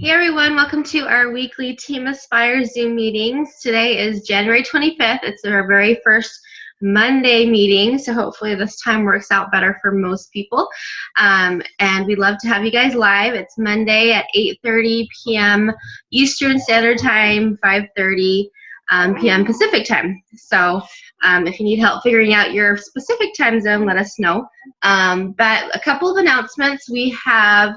Hey everyone, welcome to our weekly Team Aspire Zoom meetings. Today is January 25th. It's our very first Monday meeting, so hopefully this time works out better for most people. And we'd love to have you guys live. It's Monday at 8:30 p.m. Eastern Standard Time, 5:30 p.m. Pacific Time. So if you need help figuring out your specific time zone, let us know. But a couple of announcements. We have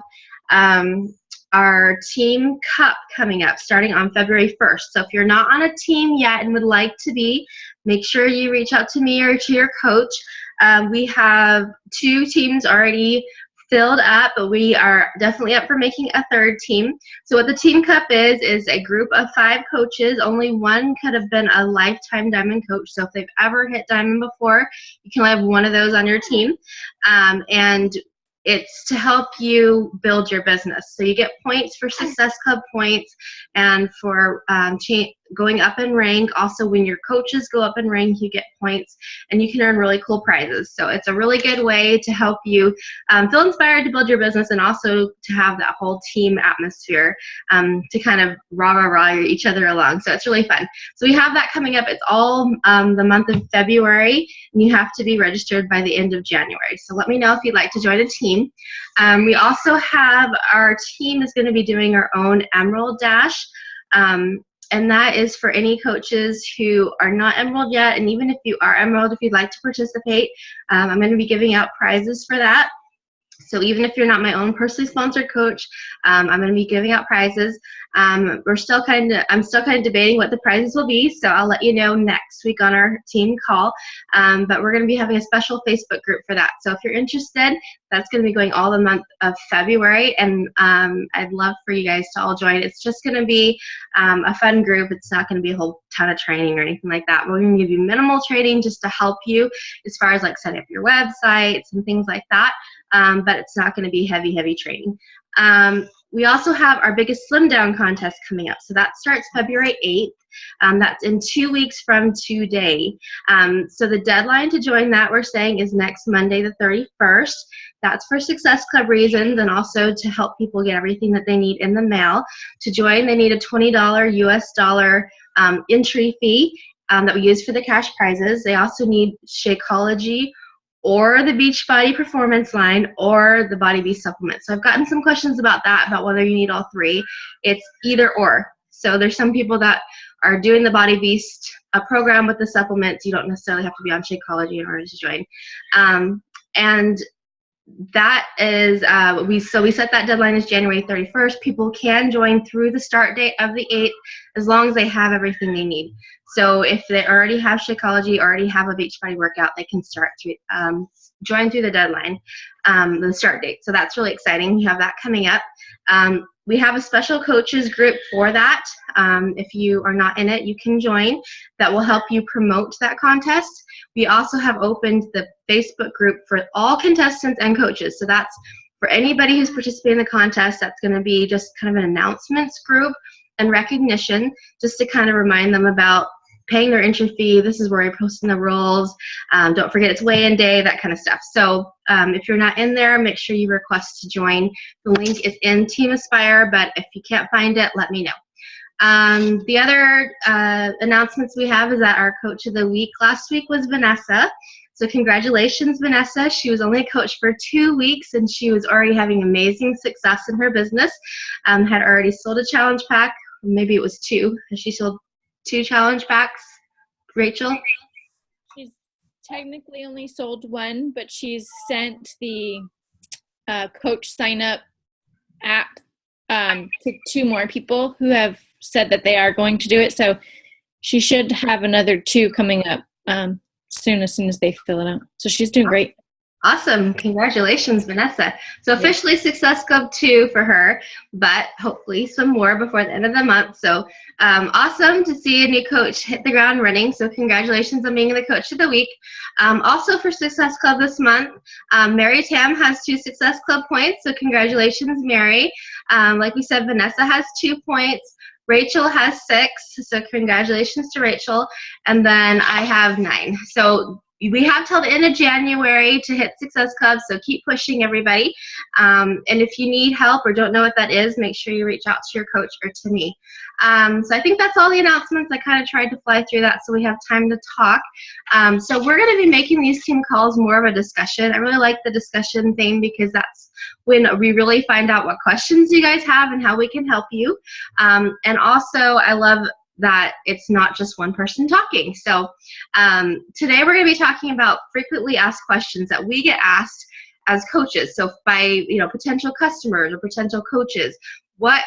our team cup coming up starting on February 1st. So if you're not on a team yet and would like to be, make sure you reach out to me or to your coach. We have 2 teams already filled up, but we are definitely up for making a 3rd team. So what the team cup is a group of 5 coaches. Only one could have been a lifetime diamond coach. So if they've ever hit diamond before, you can only have one of those on your team. And it's to help you build your business. So you get points for Success Club points and for going up in rank. Also, when your coaches go up in rank, you get points and you can earn really cool prizes. So it's a really good way to help you feel inspired to build your business and also to have that whole team atmosphere to kind of rah each other along. So it's really fun. So we have that coming up. It's all the month of February, and you have to be registered by the end of January. So let me know if you'd like to join a team. We also have our team is going to be doing our own Emerald Dash. And that is for any coaches who are not Emerald yet. And even if you are Emerald, if you'd like to participate, I'm going to be giving out prizes for that. So even if you're not my own personally sponsored coach, I'm going to be giving out prizes. I'm still kind of debating what the prizes will be, so I'll let you know next week on our team call. But we're going to be having a special Facebook group for that. So if you're interested, that's going to be going all the month of February, and I'd love for you guys to all join. It's just going to be a fun group. It's not going to be a whole ton of training or anything like that. We're going to give you minimal training just to help you as far as like setting up your websites and things like that. But it's not going to be heavy training. We also have our biggest slim down contest coming up. So that starts February 8th. That's in 2 weeks from today. So the deadline to join that, we're saying, is next Monday the 31st. That's for Success Club reasons and also to help people get everything that they need in the mail. To join, they need a $20 US dollar entry fee that we use for the cash prizes. They also need Shakeology or the Beachbody Performance line, or the Body Beast supplement. So I've gotten some questions about that, about whether you need all 3. It's either or. So there's some people that are doing the Body Beast program with the supplements. You don't necessarily have to be on Shakeology in order to join. And that is, we set that deadline as January 31st. People can join through the start date of the 8th as long as they have everything they need. So if they already have Shakeology, already have a Beachbody workout, they can start to join through the deadline, the start date. So that's really exciting. We have that coming up. We have a special coaches group for that. If you are not in it, you can join. That will help you promote that contest. We also have opened the Facebook group for all contestants and coaches. So that's for anybody who's participating in the contest. That's going to be just kind of an announcements group and recognition, just to kind of remind them about paying their entry fee. This is where we're posting the rules. Don't forget it's weigh-in day, that kind of stuff. So if you're not in there, make sure you request to join. The link is in Team Aspire, but if you can't find it, let me know. The other announcements we have is that our Coach of the Week last week was Vanessa. So congratulations, Vanessa. She was only a coach for 2 weeks, and she was already having amazing success in her business. Had already sold a challenge pack. Maybe it was 2. She sold 2 challenge packs. Rachel? She's technically only sold 1, but she's sent the coach sign up app to 2 more people who have said that they are going to do it. So she should have another 2 coming up as soon as they fill it out. So she's doing great. Awesome. Congratulations, Vanessa. So officially Success Club 2 for her, but hopefully some more before the end of the month. So awesome to see a new coach hit the ground running. So congratulations on being the Coach of the Week. Also for Success Club this month, Mary Tam has 2 Success Club points. So congratulations, Mary. Like we said, Vanessa has 2 points. Rachel has 6, so congratulations to Rachel. And then I have 9. So we have till the end of January to hit Success Club, so keep pushing, everybody. And if you need help or don't know what that is, make sure you reach out to your coach or to me. So I think that's all the announcements. I kind of tried to fly through that so we have time to talk. So we're going to be making these team calls more of a discussion. I really like the discussion thing because that's when we really find out what questions you guys have and how we can help you. And also, I love that it's not just one person talking. So today we're going to be talking about frequently asked questions that we get asked as coaches. So by potential customers or potential coaches, what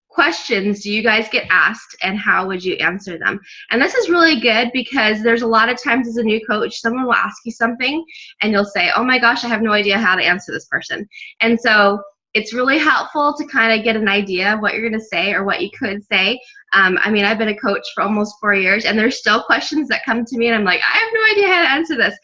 questions do you guys get asked and how would you answer them? And this is really good because there's a lot of times as a new coach, someone will ask you something and you'll say, oh my gosh, I have no idea how to answer this person. And so it's really helpful to kind of get an idea of what you're going to say or what you could say. I mean, I've been a coach for almost 4 years, and there's still questions that come to me, and I'm like, I have no idea how to answer this.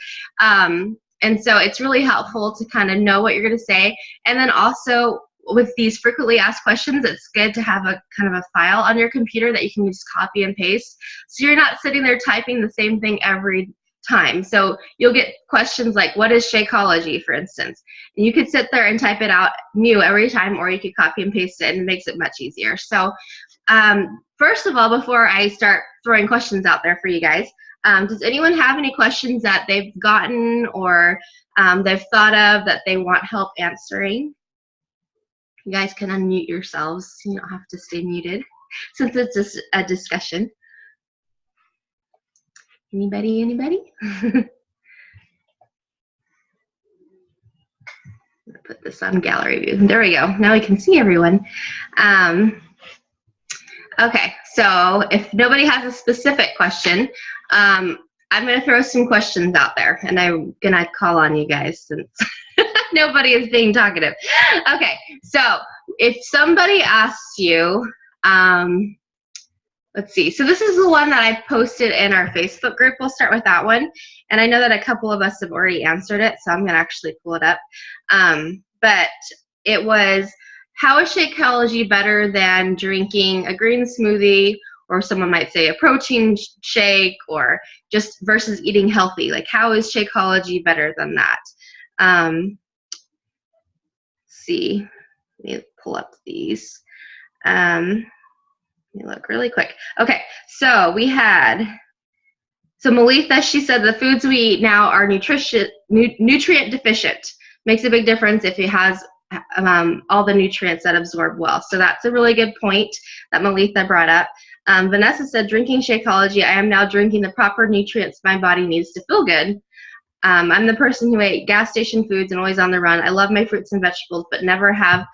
And so it's really helpful to kind of know what you're going to say. And then also with these frequently asked questions, it's good to have a kind of a file on your computer that you can just copy and paste. So you're not sitting there typing the same thing every time. So you'll get questions like, what is Shakeology, for instance? And you could sit there and type it out new every time, or you could copy and paste it, and it makes it much easier. So first of all, before I start throwing questions out there for you guys, does anyone have any questions that they've gotten or they've thought of that they want help answering? You guys can unmute yourselves. You don't have to stay muted since it's just a discussion. Anybody? Put this on gallery view. There we go. Now we can see everyone. Okay, so if nobody has a specific question, I'm going to throw some questions out there, and I'm going to call on you guys since nobody is being talkative. Okay, so if somebody asks you, let's see. So this is the one that I posted in our Facebook group. We'll start with that one. And I know that a couple of us have already answered it, so I'm going to actually pull it up. But it was, how is Shakeology better than drinking a green smoothie, or someone might say a protein shake, or just versus eating healthy? Like, how is Shakeology better than that? Let's see. Let me pull up these. Let me look really quick. Okay, so we had, so Malitha, she said the foods we eat now are nutrient deficient. Makes a big difference if it has all the nutrients that absorb well. So that's a really good point that Malitha brought up. Vanessa said, drinking Shakeology, I am now drinking the proper nutrients my body needs to feel good. I'm the person who ate gas station foods and always on the run. I love my fruits and vegetables, but never have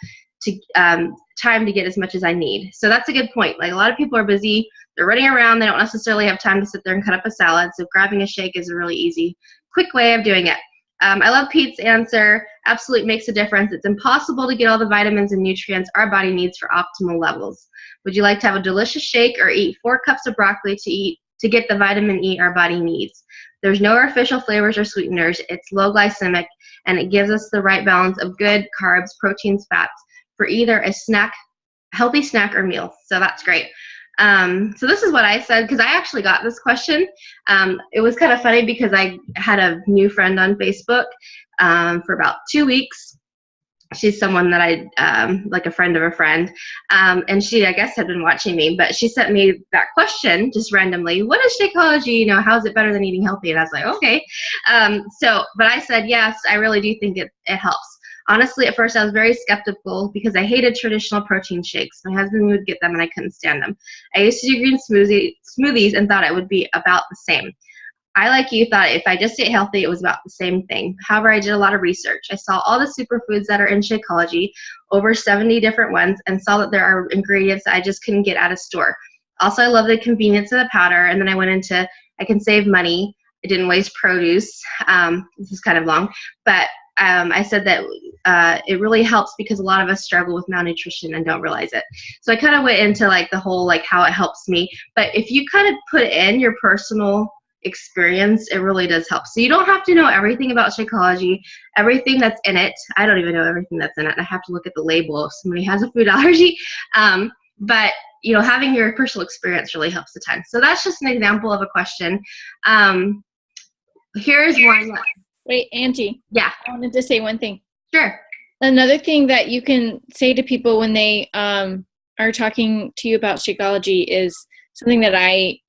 time to get as much as I need. So that's a good point. Like, a lot of people are busy, they're running around, they don't necessarily have time to sit there and cut up a salad. So grabbing a shake is a really easy, quick way of doing it. I love Pete's answer. Absolutely makes a difference. It's impossible to get all the vitamins and nutrients our body needs for optimal levels. Would you like to have a delicious shake or eat 4 cups of broccoli to get the vitamin E our body needs? There's no artificial flavors or sweeteners. It's low glycemic, and it gives us the right balance of good carbs, proteins, fats for either a snack, healthy snack, or meal. So that's great. So this is what I said, because I actually got this question. It was kind of funny because I had a new friend on Facebook for about 2 weeks. She's someone that I, like a friend of a friend, and she, I guess, had been watching me, but she sent me that question just randomly. What is Shakeology? How is it better than eating healthy? And I was like, okay. But I said, yes, I really do think it helps. Honestly, at first I was very skeptical because I hated traditional protein shakes. My husband would get them and I couldn't stand them. I used to do green smoothies and thought it would be about the same. I, like you, thought if I just ate healthy, it was about the same thing. However, I did a lot of research. I saw all the superfoods that are in Shakeology, over 70 different ones, and saw that there are ingredients that I just couldn't get at a store. Also, I love the convenience of the powder, and then I went into, I can save money. I didn't waste produce. This is kind of long, but I said that it really helps because a lot of us struggle with malnutrition and don't realize it. So I kind of went into like the whole, like how it helps me. But if you kind of put in your personal experience, it really does help. So you don't have to know everything about Shakeology, everything that's in it. I don't even know everything that's in it. I have to look at the label if somebody has a food allergy. But having your personal experience really helps a ton. So that's just an example of a question. Here's one. Wait, Angie. Yeah. I wanted to say one thing. Sure. Another thing that you can say to people when they are talking to you about Shakeology is something that I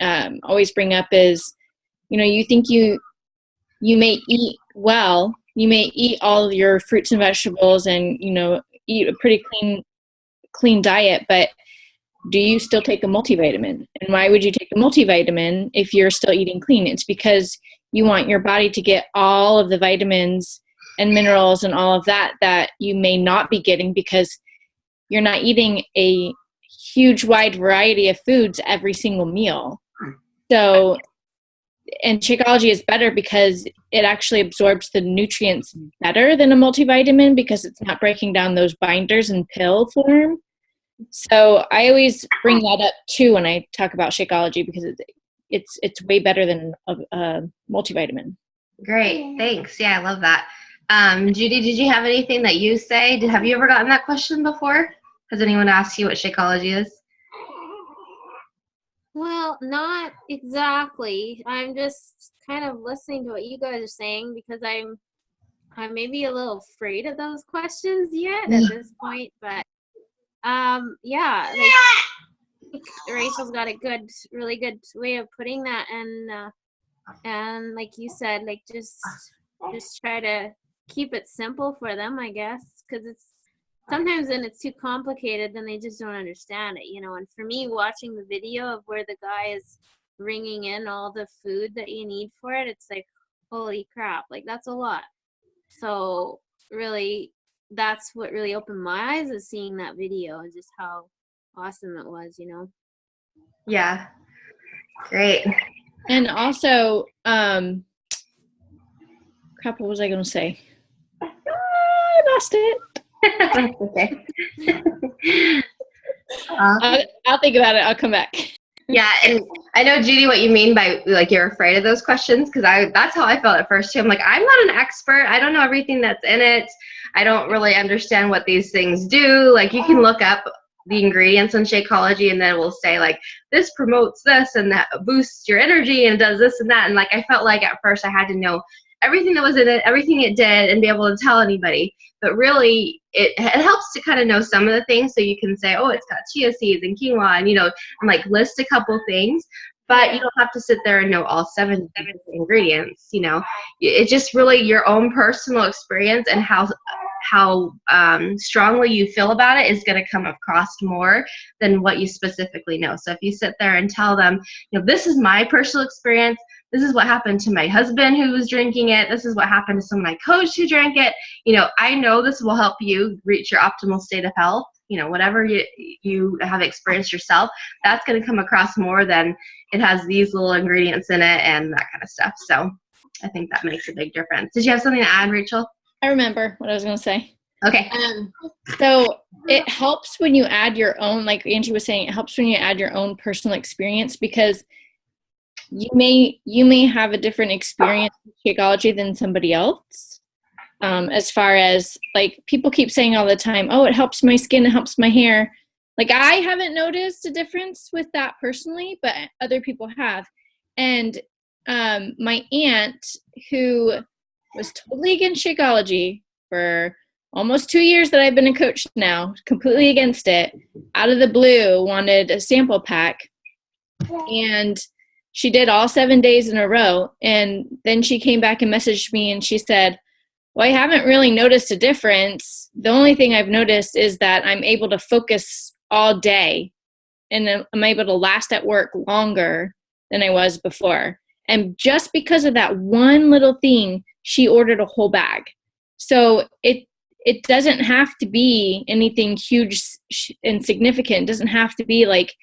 always bring up is, you think you may eat well, you may eat all of your fruits and vegetables and, eat a pretty clean diet, but do you still take a multivitamin? And why would you take a multivitamin if you're still eating clean? It's because you want your body to get all of the vitamins and minerals and all of that you may not be getting because you're not eating a huge wide variety of foods every single meal. So, and Shakeology is better because it actually absorbs the nutrients better than a multivitamin because it's not breaking down those binders in pill form. So I always bring that up too when I talk about Shakeology because it's way better than a multivitamin. Great, thanks. Yeah, I love that. Judy, did you have anything that you say? Have you ever gotten that question before? Has anyone asked you what Shakeology is? Well, not exactly. I'm just kind of listening to what you guys are saying because I'm maybe a little afraid of those questions yet at this point, but yeah, like Rachel's got a really good way of putting that, and like you said, like just try to keep it simple for them, I guess, because it's sometimes when it's too complicated, then they just don't understand it, And for me, watching the video of where the guy is bringing in all the food that you need for it, it's like, holy crap, like that's a lot. So really, that's what really opened my eyes, is seeing that video and just how awesome it was, Yeah, great. And also, crap, what was I going to say? I lost it. That's okay. I'll think about it. I'll come back. Yeah, and I know, Judy, what you mean by like you're afraid of those questions, because that's how I felt at first too. I'm like, I'm not an expert. I don't know everything that's in it. I don't really understand what these things do. Like, you can look up the ingredients in Shakeology and then it will say like, this promotes this and that boosts your energy and does this and that. And like, I felt like at first I had to know everything that was in it, everything it did, and be able to tell anybody. But really, it helps to kind of know some of the things, so you can say, oh, it's got chia seeds and quinoa, and and like list a couple things. But you don't have to sit there and know all seven ingredients. It's just really your own personal experience and how strongly you feel about it is going to come across more than what you specifically know. So if you sit there and tell them, this is my personal experience, this is what happened to my husband who was drinking it, this is what happened to someone I coached who drank it, I know this will help you reach your optimal state of health. Whatever you have experienced yourself, that's going to come across more than it has these little ingredients in it and that kind of stuff. So I think that makes a big difference. Did you have something to add, Rachel? I remember what I was going to say. Okay. So it helps when you add your own, like Angie was saying, it helps when you add your own personal experience, because you may have a different experience with Shakeology than somebody else. As far as, like, people keep saying all the time, oh, it helps my skin, it helps my hair. Like, I haven't noticed a difference with that personally, but other people have. And my aunt, who was totally against Shakeology for almost 2 years that I've been a coach now, completely against it, out of the blue wanted a sample pack. And she did all 7 days in a row. And then she came back and messaged me and she said, well, I haven't really noticed a difference. The only thing I've noticed is that I'm able to focus all day and I'm able to last at work longer than I was before. And just because of that one little thing, she ordered a whole bag. So it doesn't have to be anything huge and significant. It doesn't have to be like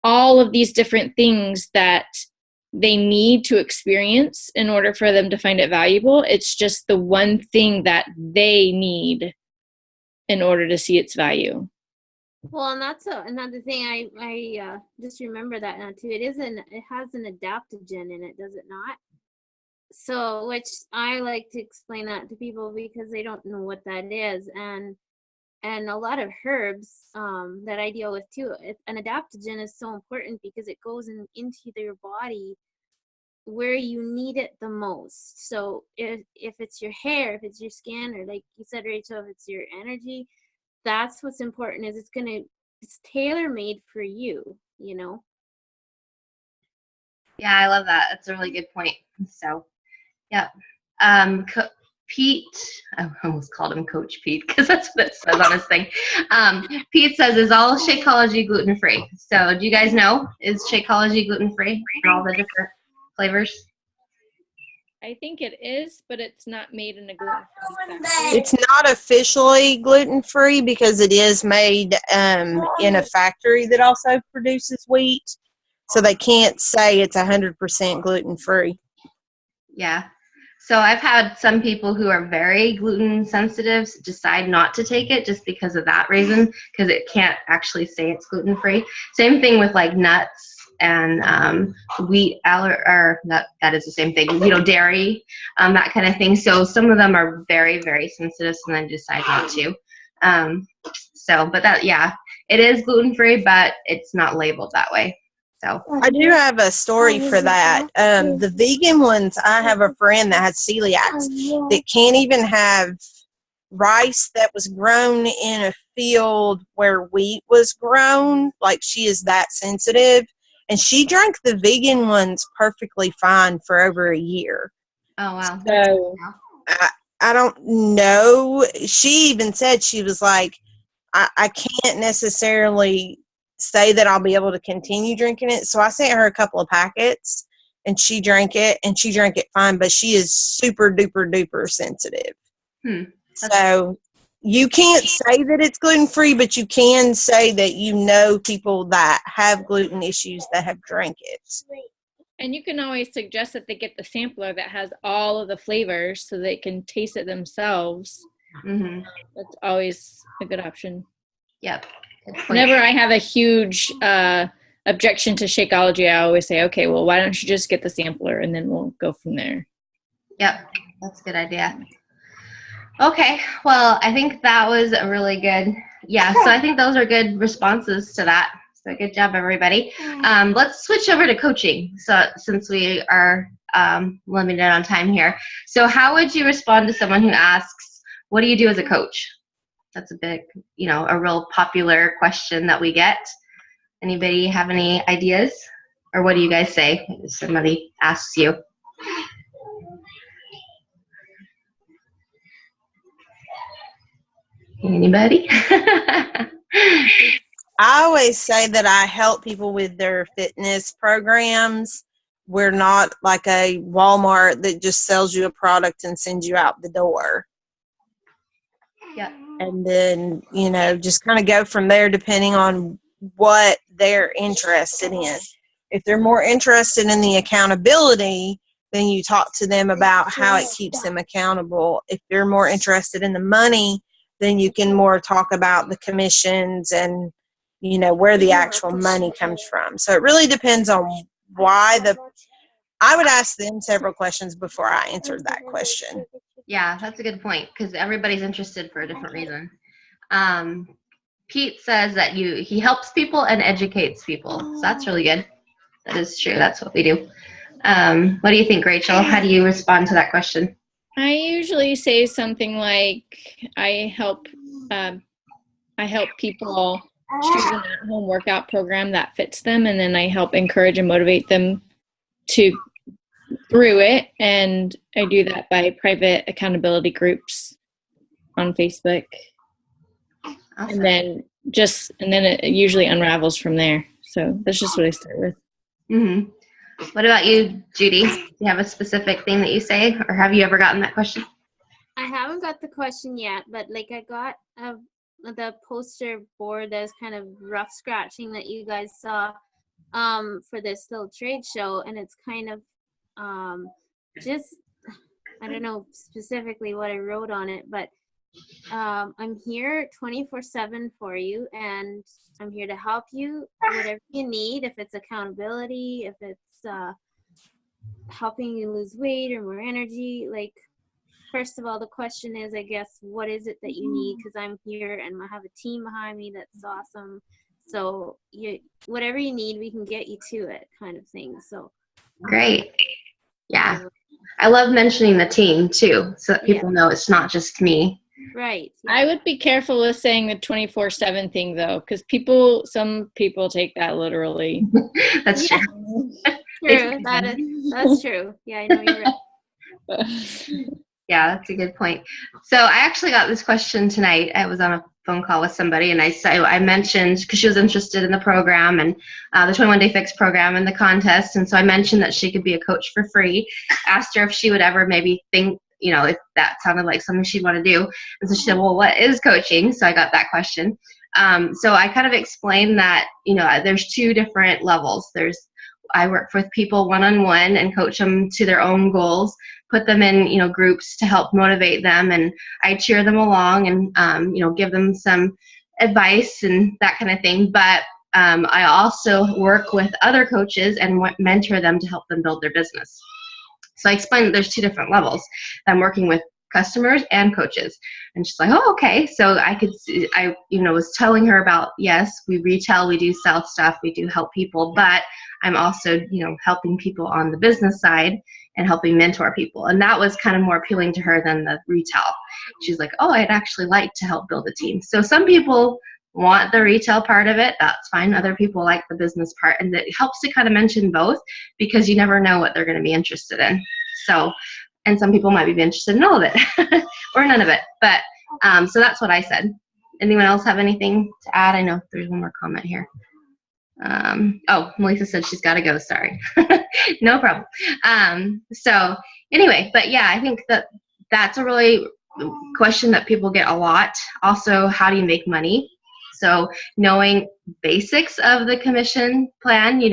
all of these different things that they need to experience in order for them to find it valuable. It's just the one thing that they need in order to see its value. Well, and that's another thing. I just remember that now too. It has an adaptogen in it, does it not? So, which I like to explain that to people because they don't know what that is, and a lot of herbs that I deal with too. An adaptogen is so important because it goes into your body where you need it the most. So if it's your hair, if it's your skin, or like you said, Rachel, if it's your energy, that's what's important. Is it's tailor made for you, you know. Yeah, I love that. That's a really good point. So, yep. Pete, I almost called him Coach Pete because that's what it says on his thing. Pete says, is all Shakeology gluten-free? So do you guys know, is Shakeology gluten-free for all the different flavors? I think it is, but it's not made in a gluten-free factory. It's not officially gluten-free because it is made in a factory that also produces wheat. So they can't say it's 100% gluten-free. Yeah. So I've had some people who are very gluten sensitive decide not to take it just because of that reason, because it can't actually say it's gluten free. Same thing with like nuts and wheat or nut. That is the same thing. You know, dairy, that kind of thing. So some of them are very, very sensitive, and then decide not to. But that, yeah, it is gluten free, but it's not labeled that way. So I do have a story for that. The vegan ones, I have a friend that has celiacs that can't even have rice that was grown in a field where wheat was grown. Like, she is that sensitive. And she drank the vegan ones perfectly fine for over a year. oh wow. So I don't know. She even said, she was like, I can't necessarily say that I'll be able to continue drinking it. So I sent her a couple of packets and she drank it fine, but she is super duper duper sensitive. So you can't say that it's gluten-free, but you can say that you know people that have gluten issues that have drank it. And you can always suggest that they get the sampler that has all of the flavors so they can taste it themselves. Mm-hmm. That's always a good option. Yep. Good point. Whenever I have a huge objection to Shakeology, I always say, okay, well, why don't you just get the sampler and then we'll go from there. Yep, that's a good idea. Okay, well, I think that was a really good, yeah, so I think those are good responses to that. So good job, everybody. Let's switch over to coaching, so since we are limited on time here. So how would you respond to someone who asks, what do you do as a coach? That's a big, a real popular question that we get. Anybody have any ideas? Or what do you guys say if somebody asks you? Anybody? I always say that I help people with their fitness programs. We're not like a Walmart that just sells you a product and sends you out the door. Yeah. And then, just kind of go from there depending on what they're interested in. If they're more interested in the accountability, then you talk to them about how it keeps them accountable. If they're more interested in the money, then you can more talk about the commissions and, where the actual money comes from. So it really depends on why I would ask them several questions before I answered that question. Yeah, that's a good point because everybody's interested for a different reason. Pete says that he helps people and educates people. So that's really good. That is true. That's what we do. What do you think, Rachel? How do you respond to that question? I usually say something like, I help people choose an at-home workout program that fits them, and then I help encourage and motivate them through it. And I do that by private accountability groups on Facebook. Awesome. And then it usually unravels from there. So that's just what I start with. Mm-hmm. What about you, Judy? Do you have a specific thing that you say, or have you ever gotten that question? I haven't got the question yet, but like I got the poster board that's kind of rough scratching that you guys saw for this little trade show, and it's kind of just, I don't know specifically what I wrote on it, but I'm here 24/7 for you, and I'm here to help you whatever you need. If it's accountability, if it's helping you lose weight or more energy, like, first of all, the question is, I guess, what is it that you need? Because I'm here and I have a team behind me that's awesome. So whatever you need, we can get you to it, kind of thing. So great. Yeah. So, I love mentioning the team too, so that Yeah. people know it's not just me. right. I would be careful with saying the 24/7 thing though, because some people take that literally. That's Yeah. true. True. That's true. Yeah, I know you're right. Yeah, that's a good point. So I actually got this question tonight. I was on a phone call with somebody, and I mentioned, because she was interested in the program and the 21 Day Fix program and the contest, and so I mentioned that she could be a coach for free. Asked her if she would ever maybe think, if that sounded like something she'd want to do, and so she said, "Well, what is coaching?" So I got that question. So I kind of explained that there's two different levels. I work with people one-on-one and coach them to their own goals, put them in groups to help motivate them, and I cheer them along and give them some advice and that kind of thing. But I also work with other coaches and mentor them to help them build their business. So I explained that there's two different levels. I'm working with customers and coaches. And she's like, "Oh, okay." So I could see, I was telling her about, yes, we retail, we do sell stuff, we do help people, but I'm also helping people on the business side and helping mentor people. And that was kind of more appealing to her than the retail. She's like, "Oh, I'd actually like to help build a team." So some people want the retail part of it. That's fine. Other people like the business part, and it helps to kind of mention both, because you never know what they're going to be interested in. So, and some people might be interested in all of it or none of it. But so that's what I said. Anyone else have anything to add? I know there's one more comment here. Melissa said she's got to go. Sorry. No problem. So anyway, but yeah, I think that's a really question that people get a lot. Also, how do you make money? So knowing basics of the commission plan,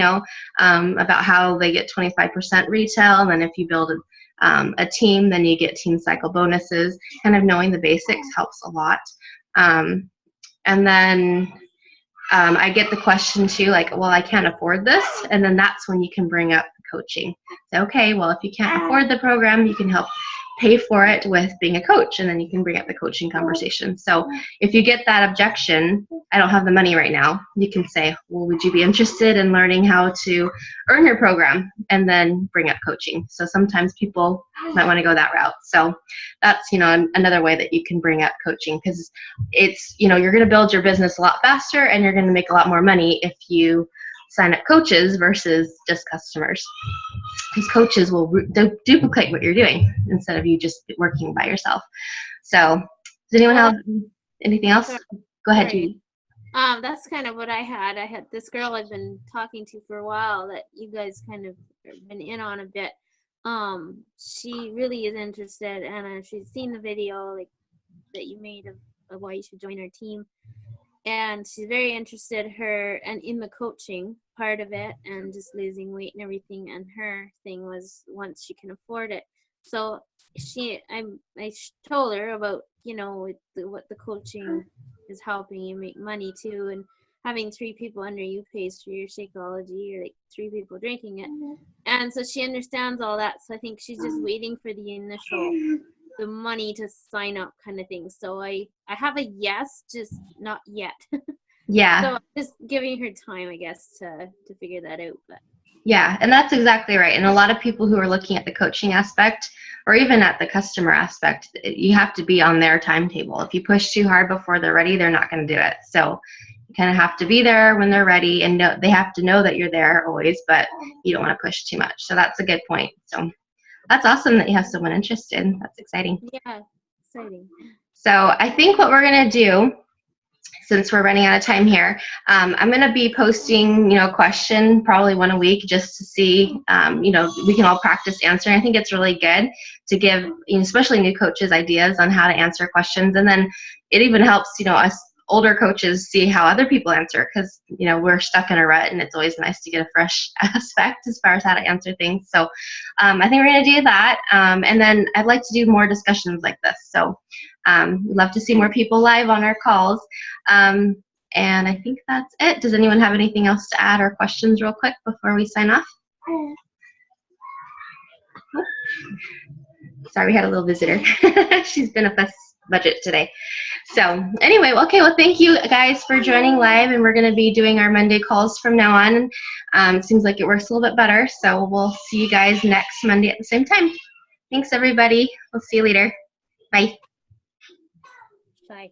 about how they get 25% retail, and then if you build a team, then you get team cycle bonuses. Kind of knowing the basics helps a lot. And then I get the question too, like, "Well, I can't afford this," and then that's when you can bring up coaching. So, okay, well, if you can't afford the program, you can help pay for it with being a coach, and then you can bring up the coaching conversation. So if you get that objection, "I don't have the money right now," you can say, "Well, would you be interested in learning how to earn your program?" and then bring up coaching. So sometimes people might want to go that route. So that's another way that you can bring up coaching, because it's you're going to build your business a lot faster, and you're going to make a lot more money if you sign up coaches versus just customers, because coaches will duplicate what you're doing instead of you just working by yourself. So does anyone have anything else? Go ahead, Judy. That's kind of what I had. I had this girl I've been talking to for a while that you guys kind of been in on a bit. She really is interested, and she's seen the video that you made of why you should join our team. And she's very interested in the coaching part of it, and just losing weight and everything. And her thing was, once she can afford it. So I told her about what the coaching is helping you make money too, and having 3 people under you pays for your Shakeology, or like 3 people drinking it. And so she understands all that. So I think she's just waiting for the money to sign up kind of thing. So I have a yes, just not yet. Yeah. So I'm just giving her time, I guess, to figure that out. But yeah, and that's exactly right. And a lot of people who are looking at the coaching aspect, or even at the customer aspect, you have to be on their timetable. If you push too hard before they're ready, they're not going to do it. So you kind of have to be there when they're ready, and they have to know that you're there always, but you don't want to push too much. So that's a good point. So that's awesome that you have someone interested. That's exciting. yeah, exciting. So I think what we're going to do, since we're running out of time here, I'm going to be posting, a question, probably one a week, just to see, we can all practice answering. I think it's really good to give, especially new coaches, ideas on how to answer questions. And then it even helps, us older coaches see how other people answer, because, we're stuck in a rut, and it's always nice to get a fresh aspect as far as how to answer things. So I think we're going to do that. And then I'd like to do more discussions like this. So we'd love to see more people live on our calls. And I think that's it. Does anyone have anything else to add or questions real quick before we sign off? Sorry, we had a little visitor. She's been with us budget today. So anyway, okay, well, thank you guys for joining live, and we're going to be doing our Monday calls from now on. It seems like it works a little bit better, so we'll see you guys next Monday at the same time. Thanks, everybody. We'll see you later. Bye. Bye.